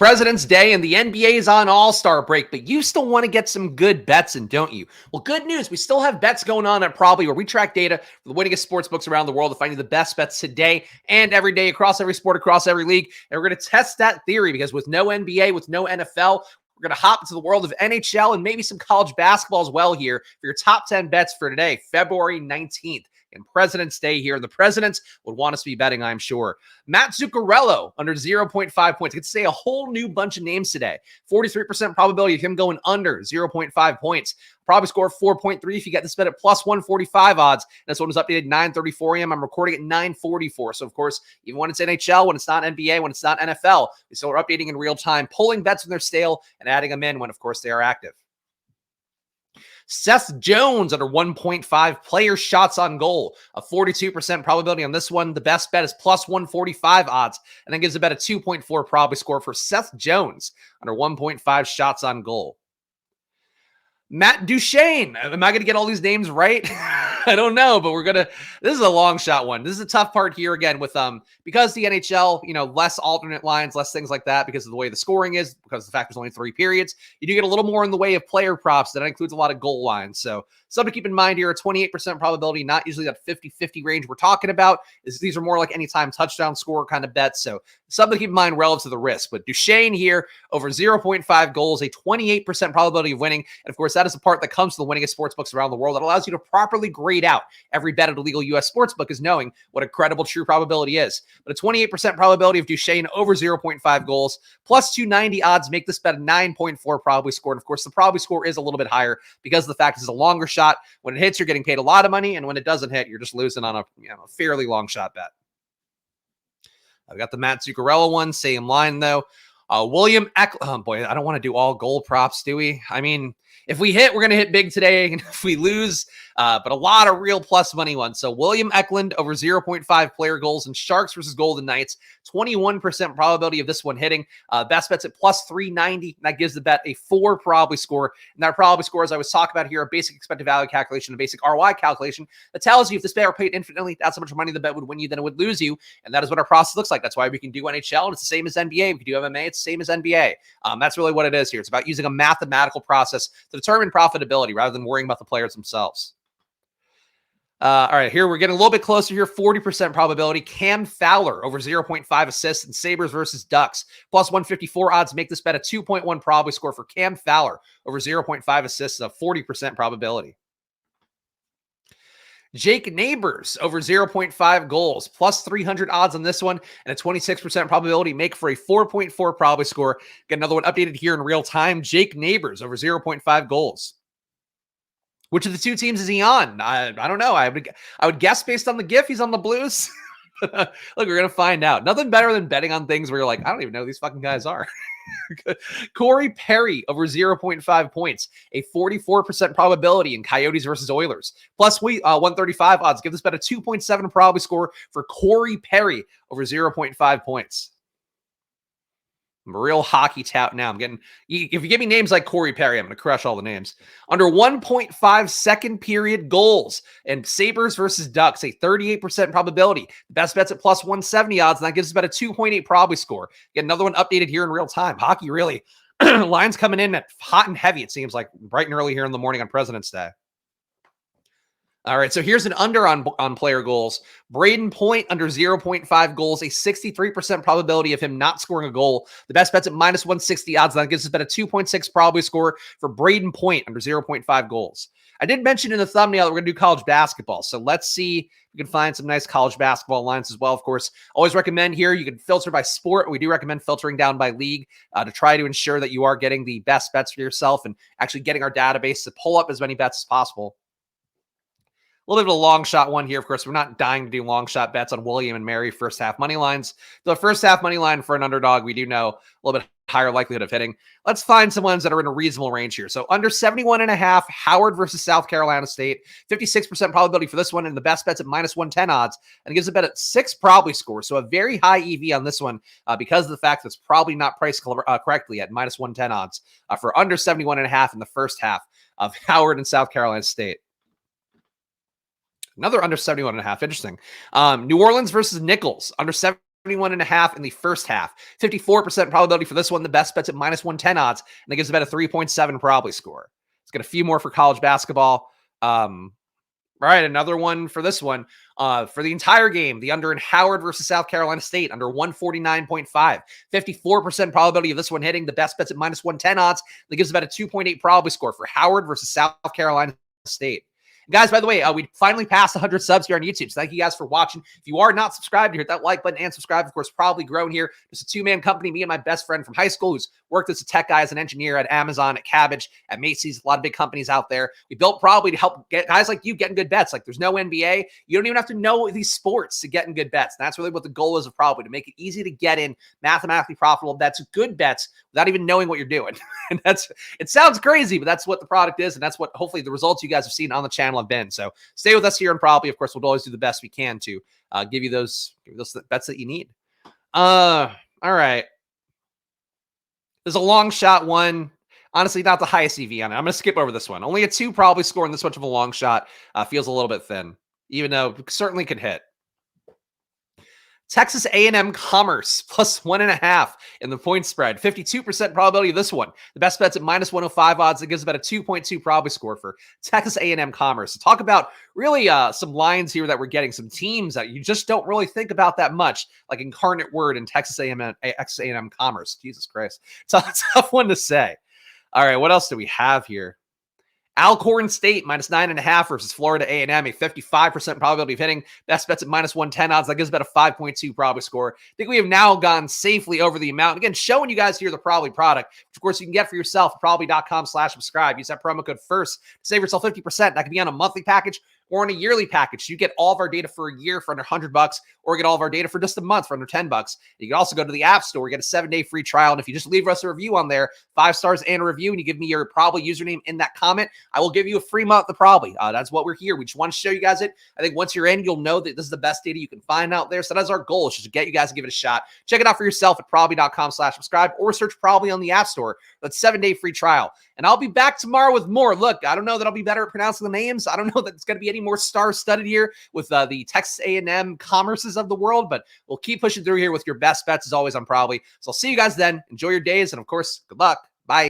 President's Day and the NBA is on All-Star break, but you still want to get some good bets in, don't you? Well, good news. We still have bets going on at Probably, where we track data for the winningest sportsbooks around the world to find you the best bets today and every day across every sport, across every league. And we're going to test that theory because with no NBA, with no NFL, we're going to hop into the world of NHL and maybe some college basketball as well here for your top 10 bets for today, February 19th. And President's Day here. The presidents would want us to be betting, I'm sure. Matt Zuccarello under 0.5 points. I could say a whole new bunch of names today. 43% probability of him going under 0.5 points. Probably score 4.3 if you get this bet at plus 145 odds. And this one was updated 9:34 a.m. I'm recording at 9:44. So, of course, even when it's NHL, when it's not NBA, when it's not NFL, we still are updating in real time, pulling bets when they're stale and adding them in when, of course, they are active. Seth Jones under 1.5 player shots on goal. A 42% probability on this one. The best bet is plus 145 odds, and then gives a bet a 2.4 probability score for Seth Jones under 1.5 shots on goal. Matt Duchene. Am I going to get all these names right? I don't know, but this is a long shot one. This is a tough part here again with, because the NHL, less alternate lines, less things like that because of the way the scoring is, because of the fact there's only 3 periods, you do get a little more in the way of player props. That includes a lot of goal lines. So something to keep in mind here, a 28% probability, not usually that 50-50 range we're talking about. These are more like anytime touchdown score kind of bets. So something to keep in mind relative to the risk. But Duchene here over 0.5 goals, a 28% probability of winning. And of course, that is the part that comes to the winningest sportsbooks around the world that allows you to properly grade out every bet at a legal U.S. sportsbook, is knowing what a credible true probability is. But a 28% probability of Duchene over 0.5 goals, plus 290 odds make this bet a 9.4 probably score. And of course, the probably score is a little bit higher because of the fact it's a longer shot. When it hits, you're getting paid a lot of money, and when it doesn't hit, you're just losing on a fairly long shot bet. I've got the Matt Zuccarello one, same line though. William Eklund. Oh boy, I don't want to do all goal props, do we? I mean, if we hit, we're going to hit big today. And if we lose, but a lot of real plus money ones. So William Eklund over 0.5 player goals and Sharks versus Golden Knights. 21% probability of this one hitting. Best bet's at plus 390. And that gives the bet a 4 probably score. And that probably score, as I was talking about here, a basic expected value calculation, a basic ROI calculation that tells you if this bet were paid infinitely, that's how much money the bet would win you, then it would lose you. And that is what our process looks like. That's why we can do NHL. And it's the same as NBA. We can do MMA. It's the same as NBA. That's really what it is here. It's about using a mathematical process to determine profitability rather than worrying about the players themselves. All right, here we're getting a little bit closer here. 40% probability. Cam Fowler over 0.5 assists in Sabres versus Ducks. Plus 154 odds make this bet a 2.1 probability score for Cam Fowler over 0.5 assists, a 40% probability. Jake Neighbors over 0.5 goals, plus 300 odds on this one, and a 26% probability make for a 4.4 probability score. Get another one updated here in real time. Jake Neighbors over 0.5 goals. Which of the two teams is he on? I don't know. I would guess based on the GIF, he's on the Blues. Look, we're going to find out. Nothing better than betting on things where you're like, I don't even know who these fucking guys are. Corey Perry over 0.5 points, a 44% probability in Coyotes versus Oilers. Plus 135 odds. Give this bet a 2.7 probability score for Corey Perry over 0.5 points. I'm a real hockey tout now. If you give me names like Corey Perry, I'm going to crush all the names. Under 1.5 second period goals and Sabres versus Ducks, a 38% probability. The best bet's at plus 170 odds, and that gives us about a 2.8 probability score. Get another one updated here in real time. Hockey really, lines coming in at hot and heavy, it seems like, bright and early here in the morning on President's Day. All right, so here's an under on player goals. Braden Point under 0.5 goals, a 63% probability of him not scoring a goal. The best bet's at minus 160 odds. That gives us about a 2.6 probability score for Braden Point under 0.5 goals. I did mention in the thumbnail that we're going to do college basketball. So let's see if we can find some nice college basketball lines as well. Of course, always recommend here, you can filter by sport. We do recommend filtering down by league to try to ensure that you are getting the best bets for yourself and actually getting our database to pull up as many bets as possible. A little bit of a long shot one here. Of course, we're not dying to do long shot bets on William and Mary first half money lines. The first half money line for an underdog, we do know a little bit higher likelihood of hitting. Let's find some ones that are in a reasonable range here. So under 71.5, Howard versus South Carolina State, 56% probability for this one, and the best bet's at minus 110 odds, and it gives a bet at 6 probably score. So a very high EV on this one because of the fact that it's probably not priced correctly at minus 110 odds for under 71.5 in the first half of Howard and South Carolina State. Another under 71.5. Interesting. New Orleans versus Nichols. Under 71.5 in the first half. 54% probability for this one. The best bet's at -110 odds, and that gives about a 3.7 probably score. Let's get a few more for college basketball. All right, another one for this one. For the entire game, the under in Howard versus South Carolina State, under 149.5. 54% probability of this one hitting. The best bet's at -110 odds. That gives about a 2.8 probability score for Howard versus South Carolina State. Guys, by the way, we finally passed 100 subs here on YouTube. So thank you guys for watching. If you are not subscribed, hit that like button and subscribe. Of course, probably grown here. Just a two-man company, me and my best friend from high school who's worked as a tech guy, as an engineer at Amazon, at Cabbage, at Macy's, a lot of big companies out there. We built probably to help get guys like you getting good bets. Like there's no NBA. You don't even have to know these sports to get in good bets. And that's really what the goal is of probably, to make it easy to get in mathematically profitable bets, good bets, without even knowing what you're doing. And it sounds crazy, but that's what the product is. And that's what hopefully the results you guys have seen on the channel have been. So stay with us here, and probably, of course, we'll always do the best we can to give you those bets that you need. All right. There's a long shot one. Honestly, not the highest EV on it. I'm going to skip over this one. Only a 2 probably scoring this much of a long shot. Feels a little bit thin, even though it certainly could hit. Texas A&M Commerce +1.5 in the point spread. 52% probability of this one. The best bet's at -105 odds. It gives about a 2.2 probability score for Texas A&M Commerce. So talk about really some lines here that we're getting, some teams that you just don't really think about that much, like Incarnate Word and Texas A&M Commerce. Jesus Christ. It's a tough one to say. All right, what else do we have here? Alcorn State -9.5 versus Florida A&M, a 55% probability of hitting. Best bet's at -110 odds. That gives about a 5.2 probability score. I think we have now gone safely over the amount. Again, showing you guys here the Probably product, which of course you can get for yourself at probably.com/subscribe. Use that promo code FIRST to save yourself 50%. That can be on a monthly package or on a yearly package. You get all of our data for a year for under $100, or get all of our data for just a month for under $10. You can also go to the App Store, get a 7-day free trial. And if you just leave us a review on there, 5 stars and a review, and you give me your Probably username in that comment, I will give you a free month of Probably. That's what we're here. We just want to show you guys it. I think once you're in, you'll know that this is the best data you can find out there. So that's our goal, is just to get you guys to give it a shot. Check it out for yourself at probably.com/subscribe, or search Probably on the App Store. That's 7-day free trial. And I'll be back tomorrow with more. Look, I don't know that I'll be better at pronouncing the names. I don't know that it's going to be any more star-studded here with the Texas A&M Commerces of the world, but we'll keep pushing through here with your best bets as always on Probably. So I'll see you guys then. Enjoy your days, and of course, good luck.